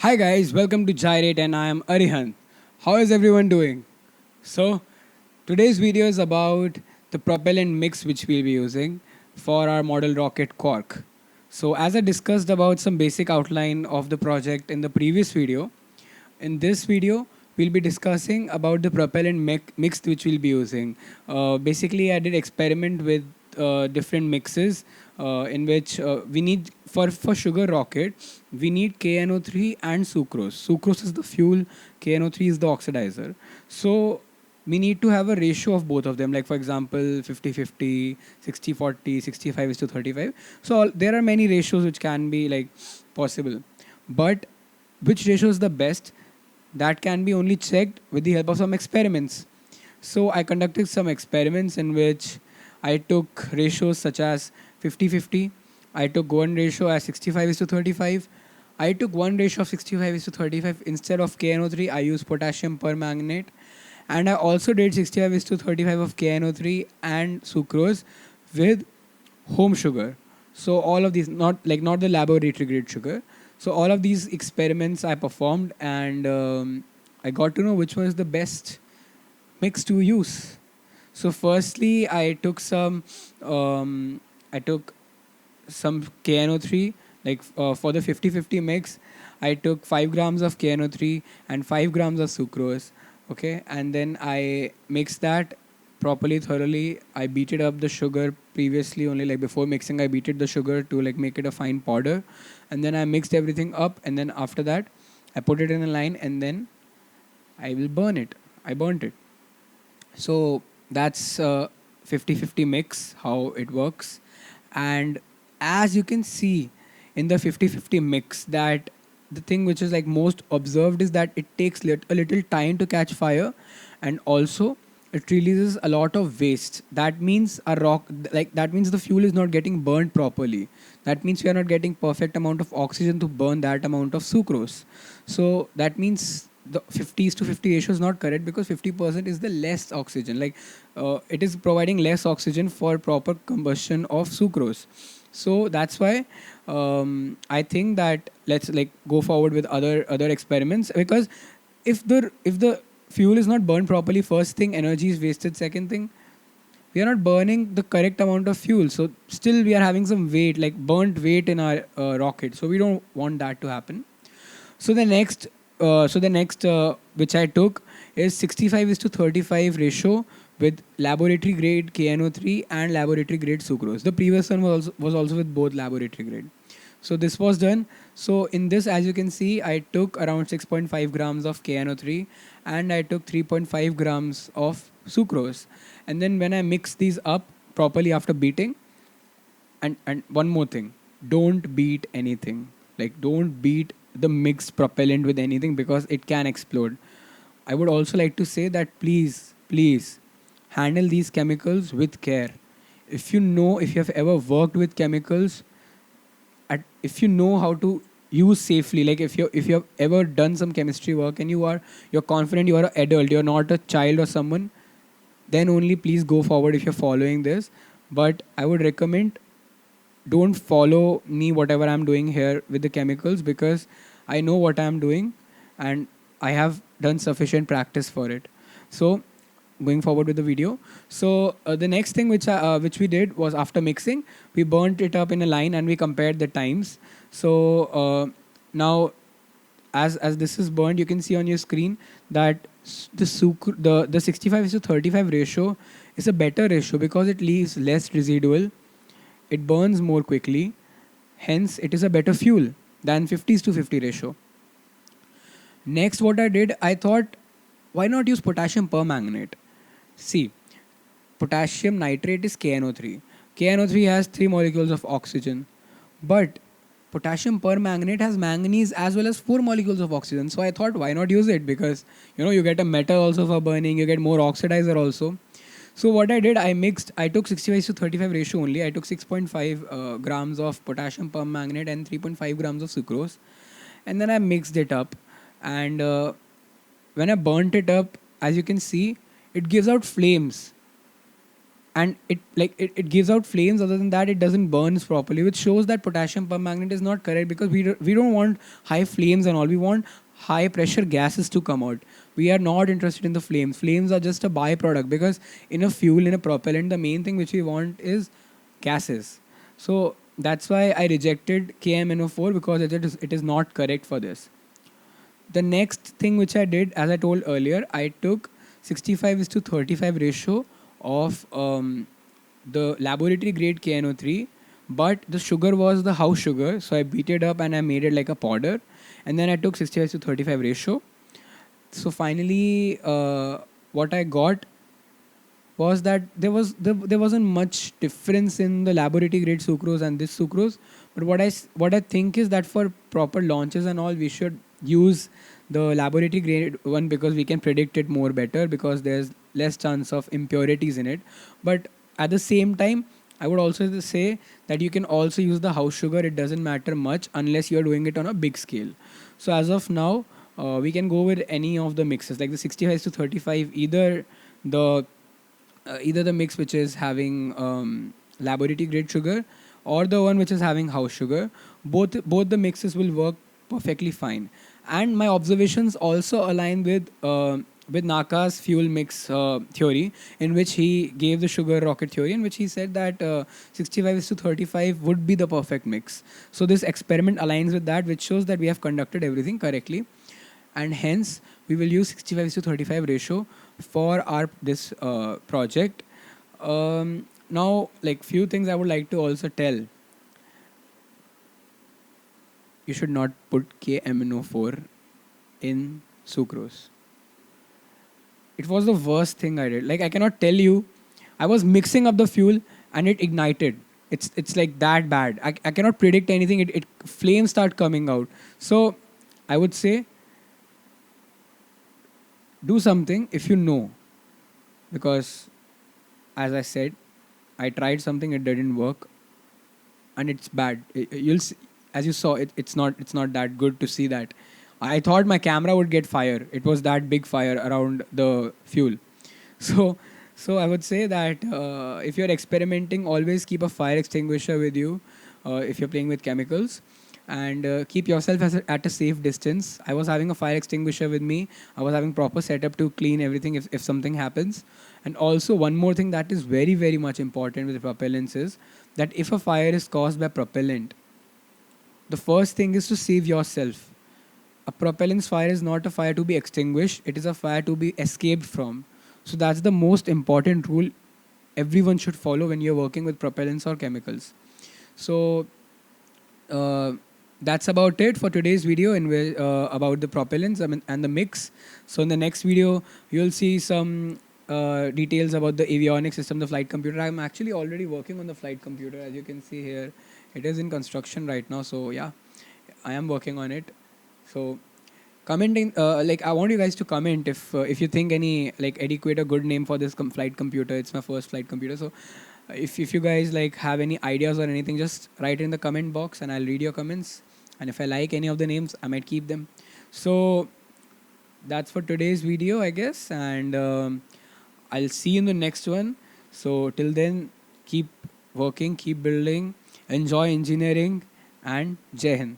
Hi guys, welcome to Gyrate and I am Arihan. How is everyone doing? So, today's video is about the propellant mix which we'll be using for our model rocket Quark. So, as I discussed about some basic outline of the project in the previous video, in this video we'll be discussing about the propellant mix which we'll be using. Basically, I did experiment with different mixes in which we need for sugar rocket we need KNO3 and sucrose. Sucrose is the fuel, KNO3 is the oxidizer. So we need to have a ratio of both of them, like for example 50-50, 60-40, 65 is to 35. So there are many ratios which can be like possible, but which ratio is the best, that can be only checked with the help of some experiments. So I conducted some experiments in which I took ratios such as 50-50. I took one ratio as 65 is to 35. I took one ratio of 65 is to 35. Instead of KNO3, I used potassium permanganate. And I also did 65 is to 35 of KNO3 and sucrose with home sugar. So all of these, not the laboratory grade sugar. So all of these experiments I performed, and I got to know which one is the best mix to use. So firstly, I took some KNO3, like for the 50-50 mix. I took 5 grams of KNO3 and 5 grams of sucrose. Okay, and then I mixed that properly, thoroughly. I beated up the sugar previously, only like before mixing I beated the sugar to like make it a fine powder, and then I mixed everything up, and then after that I put it in a line, and then I will burn it. I burnt it. So that's 50-50 mix, how it works. And as you can see in the 50-50 mix, that the thing which is like most observed is that it takes a little time to catch fire, and also it releases a lot of waste. That means a rock, like that means the fuel is not getting burned properly. That means we are not getting perfect amount of oxygen to burn that amount of sucrose. So that means the 50s to 50 ratio is not correct, because 50% is the less oxygen, like it is providing less oxygen for proper combustion of sucrose. So that's why I think that let's like go forward with other experiments, because if the fuel is not burned properly, first thing energy is wasted, second thing we are not burning the correct amount of fuel, so still we are having some weight, like burnt weight in our rocket, so we don't want that to happen. So the next which I took is 65 is to 35 ratio with laboratory grade KNO3 and laboratory grade sucrose. The previous one was also with both laboratory grade. So this was done. So in this, as you can see, I took around 6.5 grams of KNO3 and I took 3.5 grams of sucrose. And then when I mix these up properly after beating, and one more thing, don't beat anything. Like don't beat the mixed propellant with anything, because it can explode. I would also like to say that please handle these chemicals with care. If you have ever worked with chemicals, if you know how to use safely, like if you have ever done some chemistry work and you're confident, you are an adult, you're not a child or someone, then only please go forward if you're following this. But I would recommend, don't follow me whatever I'm doing here with the chemicals, because I know what I'm doing and I have done sufficient practice for it. So going forward with the video, so the next thing which we did was, after mixing we burnt it up in a line and we compared the times. So now, as this is burnt, you can see on your screen that the 65 is to 35 ratio is a better ratio, because it leaves less residual, it burns more quickly, hence it is a better fuel than 50s to 50 ratio. Next, what I did, I thought, why not use potassium permanganate? See, potassium nitrate is KNO3. KNO3 has 3 molecules of oxygen, but potassium permanganate has manganese as well as 4 molecules of oxygen. So I thought, why not use it? Because you get a metal also for burning, you get more oxidizer also. So what I did, I took 65 to 35 ratio only. I took 6.5 grams of potassium permanganate and 3.5 grams of sucrose. And then I mixed it up. And when I burnt it up, as you can see, it gives out flames. and it gives out flames. Other than that, it doesn't burn properly, which shows that potassium permanganate is not correct, because we don't want high flames and all. We want high pressure gases to come out. We are not interested in the flames. Flames are just a byproduct, because in a fuel, in a propellant, the main thing which we want is gases. So that's why I rejected KMNO4, because it is not correct for this. The next thing which I did, as I told earlier, I took 65 is to 35 ratio of the laboratory grade KNO3, but the sugar was the house sugar, so I beat it up and I made it like a powder, and then I took 65 to 35 ratio. So finally, what I got was that there wasn't much difference in the laboratory grade sucrose and this sucrose. But what I think is that for proper launches and all, we should use the laboratory grade one, because we can predict it more better, because there's less chance of impurities in it. But at the same time, I would also say that you can also use the house sugar. It doesn't matter much unless you're doing it on a big scale. So as of now, we can go with any of the mixes, like the 65 to 35, either the mix which is having laboratory grade sugar, or the one which is having house sugar. Both the mixes will work perfectly fine. And my observations also align with Naka's fuel mix theory, in which he gave the sugar rocket theory, in which he said that 65 is to 35 would be the perfect mix. So this experiment aligns with that, which shows that we have conducted everything correctly, and hence we will use 65 to 35 ratio for our this project. Now, like, few things I would like to also tell. You should not put KMNO4 in sucrose. It was the worst thing I did. Like, I cannot tell you, I was mixing up the fuel and it ignited. It's like that bad. I cannot predict anything. It flames start coming out. So I would say, do something if you know, because as I said, I tried something, it didn't work, and it's bad. You'll see, as you saw, it's not that good to see that. I thought my camera would get fire. It was that big fire around the fuel. So so I would say that if you're experimenting, always keep a fire extinguisher with you if you're playing with chemicals, and keep yourself at a safe distance. I was having a fire extinguisher with me. I was having proper setup to clean everything if something happens. And also, one more thing that is very, very much important with propellants is that if a fire is caused by propellant, the first thing is to save yourself. A propellant's fire is not a fire to be extinguished, it is a fire to be escaped from. So that's the most important rule everyone should follow when you're working with propellants or chemicals. So uh, that's about it for today's video about the propellants, and the mix. So in the next video, you'll see some details about the avionics system, the flight computer. I'm actually already working on the flight computer, as you can see here. It is in construction right now. So yeah, I am working on it. So commenting, like, I want you guys to comment if you think any like adequate or good name for this flight computer. It's my first flight computer. So if you guys like have any ideas or anything, just write it in the comment box and I'll read your comments. And if I like any of the names, I might keep them. So that's for today's video, I guess. And I'll see you in the next one. So till then, keep working, keep building, enjoy engineering, and Jai Hind.